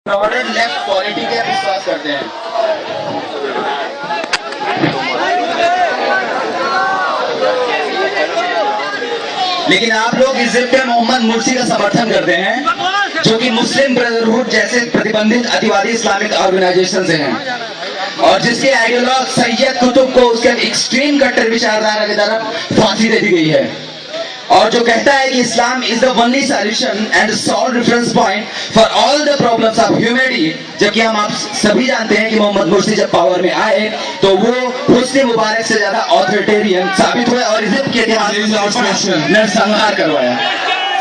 Broader left quality के विश्वास करते हैं। लेकिन आप लोग इजिप्ट में मोहम्मद मुर्सी का समर्थन करते हैं, जो कि मुस्लिम ब्रदरहुड जैसे प्रतिबंधित अतिवादी इस्लामिक ऑर्गेनाइजेशन से हैं, और जिसके आइडियोलॉग सैयद कुतुब को उसके एक्सट्रीम कट्टर विचारधारा की तरफ फांसी दे दी गई है, और जो कहता है कि Islam is the only solution and sole reference point for all the problems of humanity. जबकि हम आप सभी जानते हैं कि मोहम्मद मुर्सी जब पावर में आए तो वो हुस्ने मुबारक से ज्यादा ऑथोरिटेरियन साबित हुए और इजिप्ट के इतिहास में नरसंहार करवाया।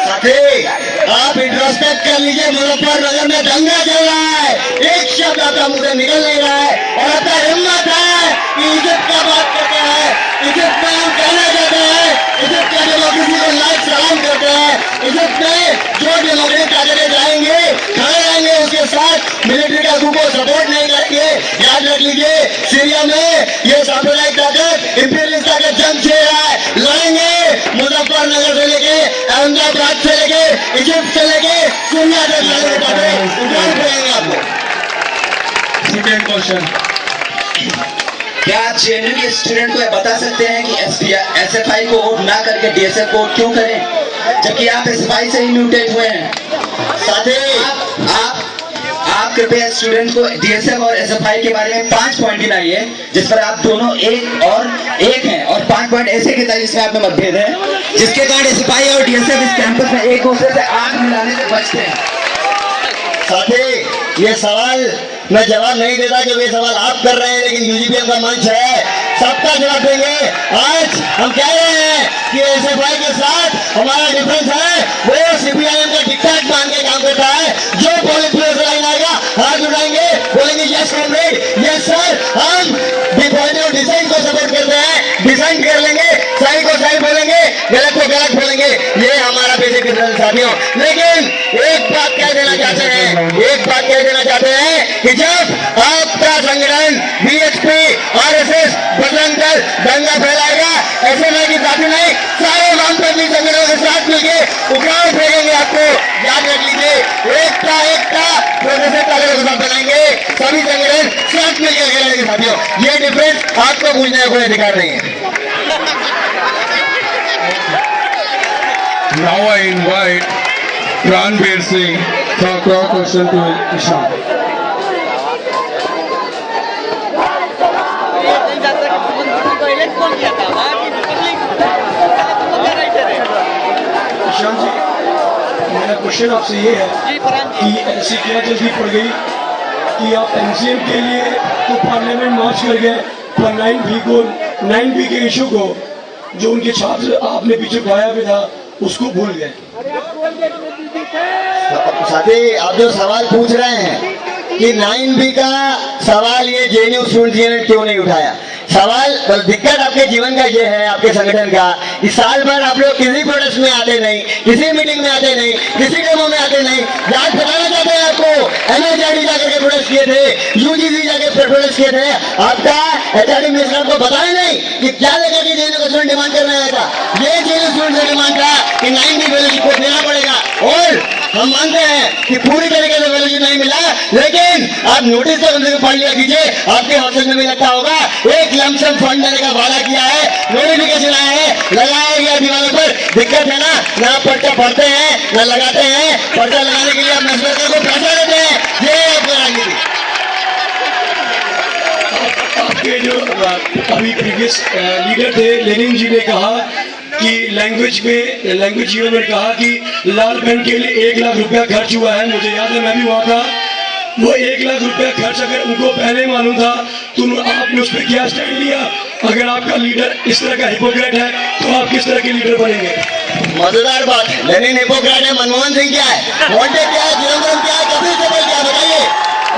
साथी, आप इंट्रोस्पेक्ट कर लीजिए, मुजफ्फरनगर में दंगा चल रहा है, एक शब्द आपका मुंह से निकल नहीं रहा है, और आपका हिम्मत है कि इजिप्ट का बात करते हैं, इजिप्ट में हम कहना चाहते हैं, इजिप्ट का डेमोक्रेसी को लाइक सलाम करते हैं, इजिप्ट में जो डेमोक्रेटिक ताकतें जाएंगे खड़े रहेंगे उसके साथ, मिलिट्री का coup को सपोर्ट नहीं करेंगे। याद रख लीजिए, सीरिया में ये सांप्रदायिक ताकत इंपीरियलिस्ट ताकत जंग छेड़ रहा है, लड़ेंगे। मुजफ्फरनगर से लेके अहमदाबाद से लेके इजिप्ट से लेके सीरिया तक लड़ेंगे आपको। सेकंड क्वेश्चन, क्या आप जेएनयू के स्टूडेंट को बता सकते हैं कि एसएफआई को वोट ना करके डीएसएफ को वोट क्यों करें, जबकि आप एसएफआई से ही म्यूटेट हुए हैं? साथी, आप कृपया स्टूडेंट को डीएसएफ और एसएफआई के बारे में 5 पॉइंट गिनाइए जिस पर आप दोनों एक हैं, और 5 पॉइंट ऐसे गिनाइए जिसमें आप में मतभेद है, जिसके कारण एसएफआई और डीएसएफ इस कैंपस में एक दूसरे से आग मिलाने से बचते हैं। साथी, ये सवाल मैं जवाब नहीं देता क्योंकि ये सवाल आप कर रहे हैं, लेकिन यूजीपीएम का मंच है, सबका जवाब देंगे। आज हम कह रहे हैं कि एसएफआई के साथ हमारा डिफरेंस है, वो सीपीआईएम का डिक्टेट मान के काम करता है। जो पुलिस पुलिस लाइन आएगा हाथ उठाएंगे, बोलेंगे यस कॉमरेड, यस सर, हम डिजाइन को सपोर्ट करते हैं, डिजाइन कर लेंगे, सही को सही बोलेंगे, गलत को गलत बोलेंगे, ये हमारा बेसिक डिफरेंस साथियों। लेकिन एक बात कह देना चाहते हैं कि जब आपका संगठन बीएचपी आरएसएस बजरंग दल दंगा फैलाएगा, ऐसे में कि साथी नहीं, सारे वामपंथी संगठनों के साथ मिलकर उग्राण फेंकेंगे आपको। याद रख लीजिए, एकता प्रोग्रेसिव ताकतों के साथ बनाएंगे, सभी संगठन साथ मिलकर खेलेंगे साथियों। ये डिफरेंस आपको पूछने का कोई अधिकार नहीं है। now I invite Ranveer Singh for a question to Ishan. Ishan जी, मेरा क्वेश्चन आपसे ये है कि ऐसी क्या जल्दी पड़ गई कि आप एमसीएम के लिए तो पार्लियामेंट मार्च कर गए, पर 9B के इशू को जो उनके छात्र आपने पीछे पाया भी था उसको भूल गए। साथी, आप जो सवाल पूछ रहे हैं कि 9B का सवाल ये जेएनयू स्टूडेंट्स ने क्यों नहीं उठाया, सवाल दिक्कत आपके जीवन का ये है, आपके संगठन का, इस साल भर आप लोग किसी प्रोटेस्ट में आते नहीं, किसी मीटिंग में आते नहीं, किसी डेमो में आते नहीं। आज बताना चाहते हैं आपको, एनएचआरडी जाकर के प्रोटेस्ट किए थे, यूजीसी जाकर प्रोटेस्ट किए थे, आपका एचआरडी मिनिस्टर को बताया नहीं कि क्या लेकर के जेएनयू का स्टूडेंट डिमांड कर रहा था। ये जेएनयू स्टूडेंट का डिमांड था कि 9B फेलोशिप को देना पड़ेगा, और हम मानते हैं कि पूरी तरीके से फेलोशिप नहीं मिला, लेकिन आप नोटिस तो उनसे पढ़ लिया कीजिए, आपके हॉस्टल में भी लगता होगा, एक लमसम फंड देने का वादा किया है, नोटिफिकेशन आया है, लगाया गया दीवारों पर। दिक्कत है ना आप पर्चा पढ़ते हैं ना लगाते हैं, पर्चा लगाने के लिए आप नस्बत को पैसा देते हैं, ये आपकी राजनीति। आपके जो अभी प्रीवियस लीडर थे लेनिन जी ने कहा कि लैंग्वेज यूनियन में कहा कि लाल पेन के लिए 1 लाख रुपया खर्च हुआ है। मुझे याद है, मैं भी वहाँ था। वो 1 लाख रुपया खर्च अगर उनको पहले मालूम था तो आपने उस पर क्या स्टैंड लिया? अगर आपका लीडर इस तरह का हिपोक्रेट है तो आप किस तरह के लीडर बनेंगे? मजेदार बात है, लेनिन हिपोक्रेट है, मनमोहन सिंह क्या है, वांटेड क्या है, चिदम्बरम क्या है, कपिल सिब्बल क्या, बताइए।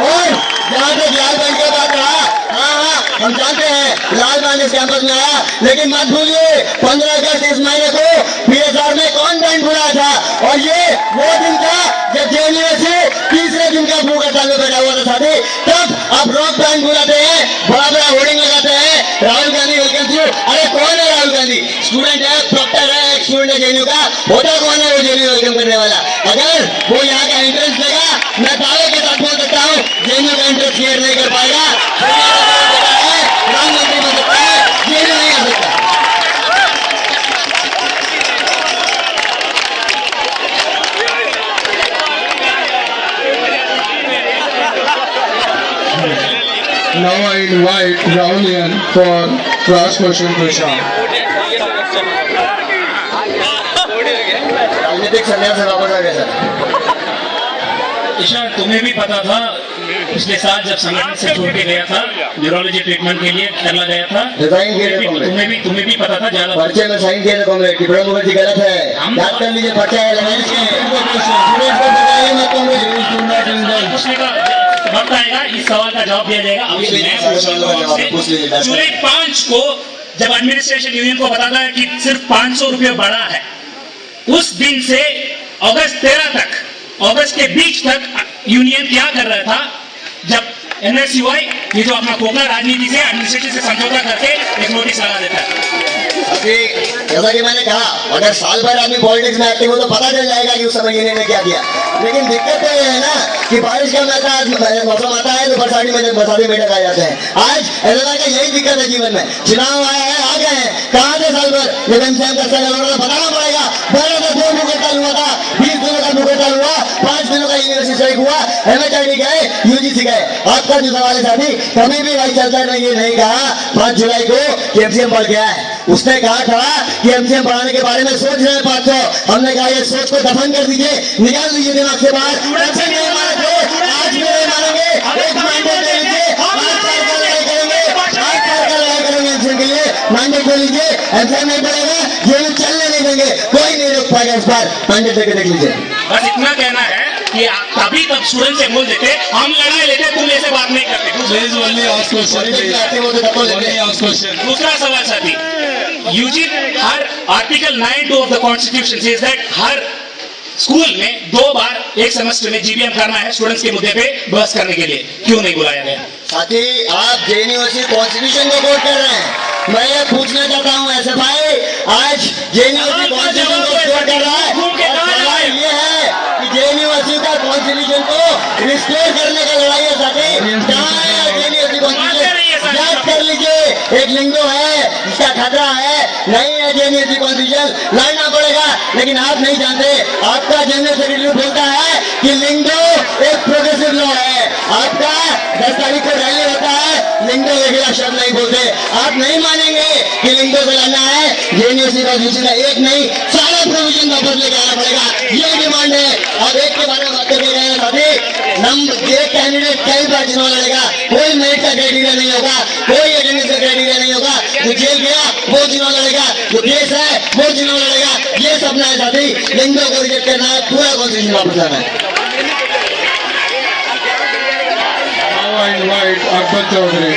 और जहाँ तक लाल बहन का बात रहा, हाँ, हम जानते हैं लाल बहन इस कैंपस में आया, लेकिन मत भूलिए 15 अगस्त इस महीने को पीएसआर में कौन बैंड बुलाया था, और ये वो दिन था जब जेएनयू से तीसरे दिन का भूख हड़ताल में बैठा हुआ था साथी। तब आप रॉक बैंड बुलाते हैं, बड़ा बड़ा होर्डिंग लगाते हैं, राहुल गांधी वेलकम टू। अरे कौन है राहुल गांधी? स्टूडेंट है, प्रॉक्टर है, एक स्टूडेंट है जेएनयू का, होता कौन है वो जेएनयू वेलकम करने वाला? अगर वो यहाँ का एंट्रेंस देगा, मैं दावे के साथ बोलता अगर नहीं कर पाएगा प्रधानमंत्री बन सकता है, जेल नहीं आ सकता। Now I invite Rahulian for last question to Ishan. राजनीतिक संन्यास से वापस आ गया सर। ईशान, तुम्हें भी पता था पिछले साल जब संगठन से छूट के गया था, न्यूरोलॉजी ट्रीटमेंट के लिए केरला गया था, रिजाइन किया था कॉमरेड। तुम्हें भी पता था ज्यादा पर्चे में साइन किया था कॉमरेड कि प्रणब मुखर्जी गलत है, याद कर लीजिए पर्चा है लगाइए मत कॉमरेड। पूछने का वक्त आएगा, इस सवाल का जवाब दिया जाएगा। अभी मैं पूछ लीजिए। जुलाई 5 को जब एडमिनिस्ट्रेशन यूनियन को बताता है कि सिर्फ 500 रुपये बढ़ा है, उस दिन से अगस्त 13 तक, अगस्त के बीच तक यूनियन क्या कर रहा था, जब NSUI ये जो अपना खोखला राजनीति से एडमिनिस्ट्रेशन से समझौता करके एक नोटिस लगा देता है। अभी जैसा कि मैंने कहा, अगर साल भर आदमी पॉलिटिक्स में एक्टिव हो तो पता चल जाएगा कि उस समय यूनियन ने क्या किया। लेकिन दिक्कत तो ये है ना कि बारिश का मौसम आता है तो बरसाती मेढक आ जाते हैं। आज ऐसा का यही दिक्कत है जीवन में। चुनाव आया है, आ गए हैं, कहाँ थे साल भर जब एमसीएम का बताना पड़ेगा। 12 का 2 भूख हड़ताल हुआ था, 20 दिनों का भूख हड़ताल हुआ, 5 दिनों का यूनिवर्सिटी स्ट्राइक हुआ, MHRD गए, UGC गए। आपका जो सवाल है साथी, कभी भी वाइस चांसलर ने ये नहीं कहा 5 जुलाई को कि एमसीएम बढ़ गया है। उसने कहा था कि एमसीएम बढ़ाने के बारे में सोच रहे हैं 500। हमने कहा ये सोच को दफन कर दीजिए, निकाल दीजिए दिमाग से बाहर। एमसीएम नहीं माने थे, आज भी नहीं मानेंगे। एक मैंडेट दे लीजिए, 5 साल का लड़ाई करेंगे, 5 साल का लड़ाई करेंगे एमसीएम के लिए। मैंडेट दे लीजिए, एमसीएम नहीं बढ़ेगा, जेल चलने नहीं देंगे, कोई नहीं रोक पाएगा। इस बार मैंडेट देके देख लीजिए। बस इतना कहना है कि तभी तब स्टूडेंट से बोल देते, हम लड़ाई लेते, तुम ऐसे बात नहीं करते। दूसरा सवाल साथी, यूजी हर article 9(2) of the constitution says that हर स्कूल में 2 बार एक सेमेस्टर में जीबीएम करना है स्टूडेंट्स के मुद्दे पे बहस करने के लिए, क्यों नहीं बुलाया गया? साथी, आप जेएनयू कॉन्स्टिट्यूशन को कोट कर रहे हैं। मैं ये पूछना चाहता हूँ एसएफआई आज जेएनयू कॉन्स्टिट्यूशन को कोट कर रहा है, सवाल ये है कि जेएनयू का कॉन्स्टिट्यूशन को रिस्टोर करने का लड़ाई है साथी। कहाँ है जेएनयू कॉन्स्टिट्यूशन? याद कर लीजिए, एक लिंगो है जिसका खतरा है, नहीं है जेएनयू कॉन्स्टिट्यूशन, लड़ना पड़ेगा। लेकिन आप नहीं जानते, आपका जनरल सेक्रेटरी बोलता है कि लिंगो एक प्रोग्रेसिव लॉ है। आपका 10 तारीख को रैली होता है, लिंगो वगैरह शब्द नहीं बोलते। आप नहीं मानेंगे कि लिंगो से लड़ना है, जेएनयू कॉन्स्टिट्यूशन का एक नहीं, सारा प्रोविजन वापस लेके आना पड़ेगा, ये डिमांड है। अब एक के बारे में बात करते रहे साथी, एक कैंडिडेट कई बार चुनाव लड़ेगा, कोई मेरिट का क्राइटेरिया नहीं होगा, कोई अटेंडेंस का क्राइटेरिया नहीं होगा। जो जेल गया वो चुनाव लड़ेगा, जो केस है वो चुनाव लड़ेगा। ये सपना है साथी, लिंगो को रिजेक्ट करना है, पूरा कॉन्स्टिट्यूशन वापस लाना है। Now I invite Akbar Chaudhary.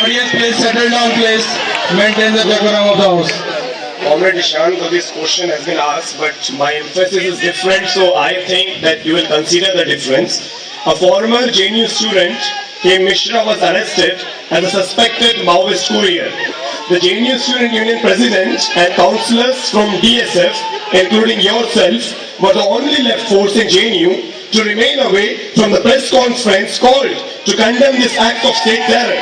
Audience, please settle down, please. Maintain the decorum of the house. Comrade Ishan, so this question has been asked, but my emphasis is different, so I think that you will consider the difference. A former JNU student, K. Mishra, was arrested as a suspected Maoist courier. The JNU Student Union president and councillors from DSF, including yourself, were the only left force in JNU to remain away from the press conference called to condemn this act of state terror.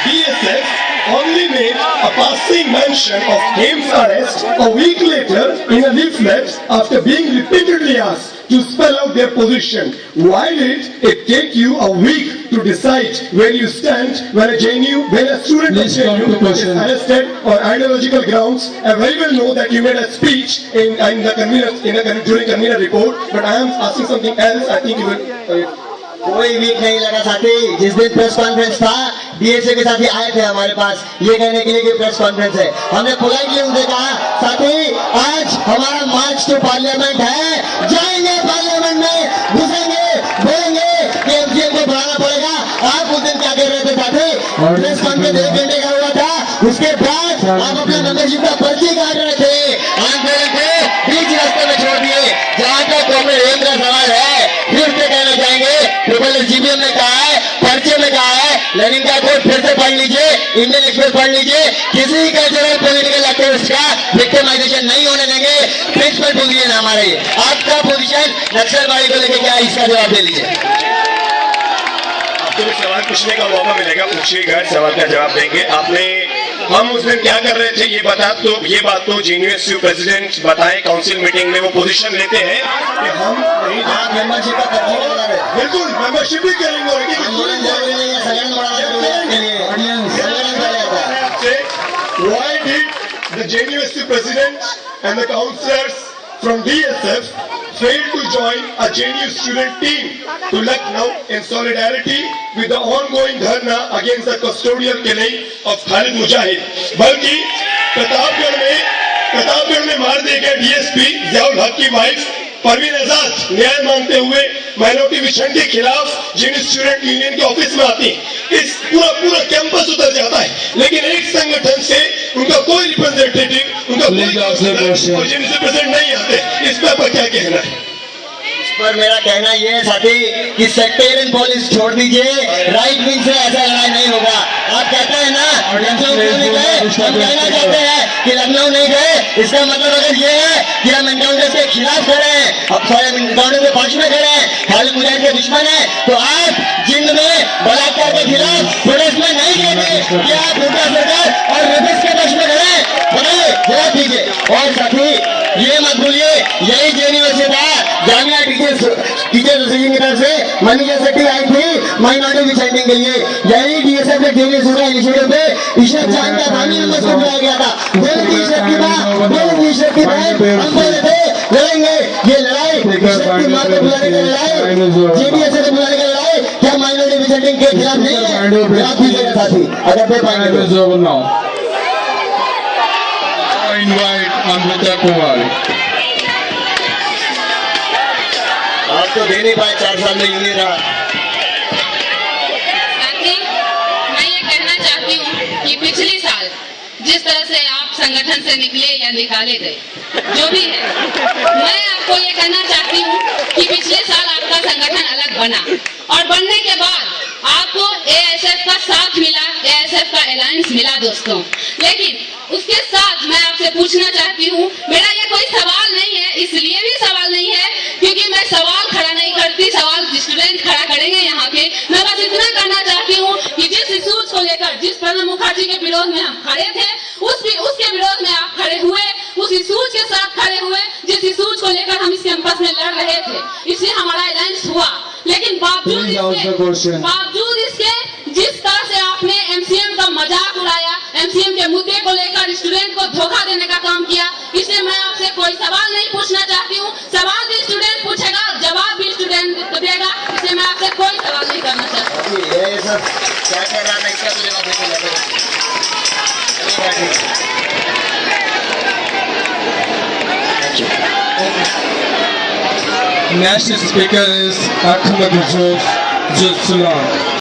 DSF only made a passing mention of Hame's arrest a week later in a leaflet after being repeatedly asked to spell out their position. Why did it take you a week to decide where you stand when a student of JNU is arrested on ideological grounds? I very well know that you made a speech during convener report, but I am asking something else. I think you will. कोई week नहीं लगा साथी। जिस दिन press conference था, DSA के साथी आए थे हमारे पास ये कहने के लिए कि प्रेस कॉन्फ्रेंस है। हमने पोलाइटली उनसे कहा, साथी आज हमारा मार्च टू पार्लियामेंट है, जाएंगे पार्लियामेंट में, घुसेंगे, बोलेंगे कि एमसीएम को बढ़ाना पड़ेगा। आप उस दिन क्या कर रहे थे साथी? प्रेस कॉन्फ्रेंस 1 घंटे का हुआ था, उसके बाद आप अपना मेंबरशिप का पर्ची काट रहे थे, आंदोलन थे, बीच रास्ते में छोड़ दिए। जहाँ तक कॉमरेड हेम का सवाल है, फिर से कहना चाहेंगे, ट्रिपल जीबीएम ने कहा है, पर्चे में कहा है लेनिन का कोट फिर से पढ़ लीजिए, इंडियन एक्सप्रेस पढ़ लीजिए, किसी कल्चरल पॉलिटिकल एक्टिविस्ट का विक्टिमाइजेशन नहीं होने देंगे। प्रिंसिपल पोजीशन हमारा ये। आपका पोजीशन नक्सलवादी को लेकर क्या है, इसका जवाब दे लीजिए। आपको भी सवाल पूछने का मौका मिलेगा, पूछिएगा, सवाल का जवाब देंगे। आपने हम उस दिन क्या कर रहे थे ये बात तो जेएनयू प्रेसिडेंट बताए काउंसिल मीटिंग में, वो पोजीशन लेते हैं कि हम नहीं मेंबरशिप का तर्जुमा बता रहे हैं। बिल्कुल मेंबरशिप भी करेंगे और आंदोलन जरूरी नहीं है, संगठन बढ़ाना जरूरी है के लिए। संगठन पहले आता है। Why did the JNU president and the councillors from DSF fail to join a JNU student team to Lucknow in solidarity with the ongoing dharna against the custodial killing of Khalid Mujahid? बल्कि प्रतापगढ़ में मार दिए गए DSP Ziaul हक की wife Parveen आजाद न्याय मांगते हुए माइनॉरिटी मिशन के खिलाफ जेएनयू स्टूडेंट यूनियन के ऑफिस में आती है। इस पूरा कैंपस उतर जाता है, लेकिन एक संगठन से उनका कोई रिप्रेजेंटेटिव, उनका कोई जेएनयू से प्रेजेंट नहीं आते। इस पर आपका क्या कहना है? पर मेरा कहना यह है साथी कि सेक्टेरियन पॉलिटिक्स छोड़ दीजिए, राइट विंग से ऐसा लड़ाई नहीं होगा। आप कहते हैं ना लखनऊ क्यों नहीं गए, हम कहना चाहते हैं कि लखनऊ नहीं गए, इसका मतलब अगर ये है कि हम एनकाउंटर के खिलाफ खड़े हैं, एनकाउंटर के पक्ष में खड़े हैं, खालिद मुजाहिद के दुश्मन है, तो आप जिंद में बलात्कार के खिलाफ प्रोटेस्ट में नहीं गए कि आप हुड्डा सरकार और रेपिस्ट के पक्ष में खड़े हैं? बताइए, जवाब दीजिए। और साथी ये मत भूलिए, यही जेएनयू से था, जामिया टीचर्स एसोसिएशन की तरफ से मनीषा शेट्टी आई थी माइनॉरिटी डिसेंडिंग के लिए। यही डीएसएफ के जेएनयू सूबा इनिशिएटिव पे इशरत जान का दानी नंबर को बुलाया गया था। दिल की इशरत की बात हम बोले थे लड़ेंगे। ये लड़ाई इशरत की मां को बुलाने का लड़ाई, जेडीएस को बुलाने का लड़ाई क्या माइनॉरिटी डिसेंडिंग के खिलाफ नहीं है? जवाब दीजिएगा साथी, अगर दे पाएंगे तो। I invite Amrita Kumar. आप तो दे नहीं पाए, 4 साल में यूनियन रहा। साथी, मैं ये कहना चाहती हूँ कि पिछले साल जिस तरह से आप संगठन से निकले या निकाले गए, जो भी है, मैं आपको ये कहना चाहती हूँ कि पिछले साल आपका संगठन अलग बना और बनने के बाद आपको एएसएफ का साथ मिला, एएसएफ का अलायंस मिला दोस्तों। लेकिन उसके साथ मैं आपसे पूछना चाहती हूँ, मेरा ये कोई सवाल नहीं है, इसलिए भी सवाल नहीं है क्योंकि मैं सवाल खड़ा नहीं करती, सवाल स्टूडेंट खड़ा करेंगे यहाँ के। मैं बस इतना कहना चाहती हूँ कि जिस इश्यूज को लेकर, जिस प्रणब मुखर्जी के विरोध में हम खड़े थे, उसके विरोध में आप खड़े हुए, उस इश्यूज के साथ खड़े हुए जिस इश्यूज को लेकर हम इस कैंपस में लड़ रहे थे, इसलिए हमारा अलायंस हुआ। लेकिन बावजूद इसके जिस तरह से आपने एमसीएम का मजाक उड़ाया, एमसीएम के मुद्दे को लेकर स्टूडेंट को धोखा देने का काम किया, इसलिए मैं आपसे कोई सवाल नहीं पूछना चाहती हूँ। सवाल भी स्टूडेंट पूछेगा, जवाब भी स्टूडेंट देगा, इसलिए मैं आपसे कोई सवाल नहीं करना चाहती। ये सब क्या कर रहा था, इसका तो जवाब देना। Next speaker is Ahmed Juz Salam.